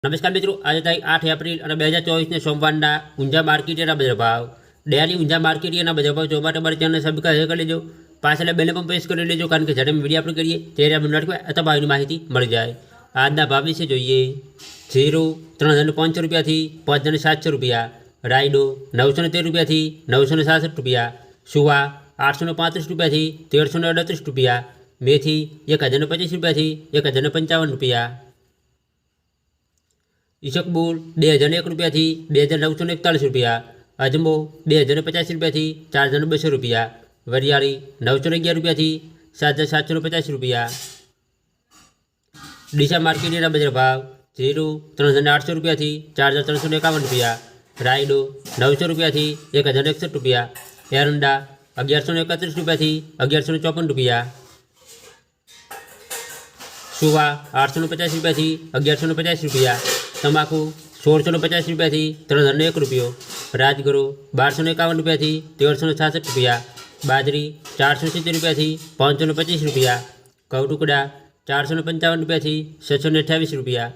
નમસ્કાર મિત્રો, આજે તારીખ 8 એપ્રિલ અને 2024 સોમવારના ઊંઝા માર્કેટના બજાર ભાવ. ડેલી ઊંઝા માર્કેટના બજાર ભાવ જોવા માટે અમારી ચેનલ સબસ્ક્રાઇબ કરી લેજો. પાછળ બેલ પણ પ્રેસ કરી લેજો, કારણ કે જ્યારે અમે વિડીયો અપલોડ કરીએ ત્યારે આપણે નોટિફિકેશન અથવા ભાવની માહિતી મળી જાય. આજના ભાવ વિશે જોઈએ. જીરું 3005 રૂપિયાથી 5700 રૂપિયા, રાયડો 913 રૂપિયાથી 967 રૂપિયા, સુવા 835 રૂપિયાથી 1338 રૂપિયા, મેથી 1025 રૂપિયાથી 1055 રૂપિયા, ઈસકબુલ 2001 રૂપિયાથી 2941 રૂપિયા, અજમો 2050 રૂપિયાથી 4200 રૂપિયા, વરિયાળી 911 રૂપિયાથી 7750 રૂપિયા. ડીસા માર્કેટના બજાર ભાવ. જીરું 3800 રૂપિયાથી 4351 રૂપિયા, રાયડો 900 રૂપિયાથી 1061 રૂપિયા, એરંડા 1131 રૂપિયાથી 1154 રૂપિયા, સુવા 850 રૂપિયાથી 1150 રૂપિયા, તમાકુ 1650 રૂપિયાથી 3001 રૂપિયો, રાજગરો 1251 રૂપિયાથી 1366 રૂપિયા, બાજરી 470 રૂપિયાથી 525 રૂપિયા, ઘઉં ટુકડા 455 રૂપિયાથી 628 રૂપિયા.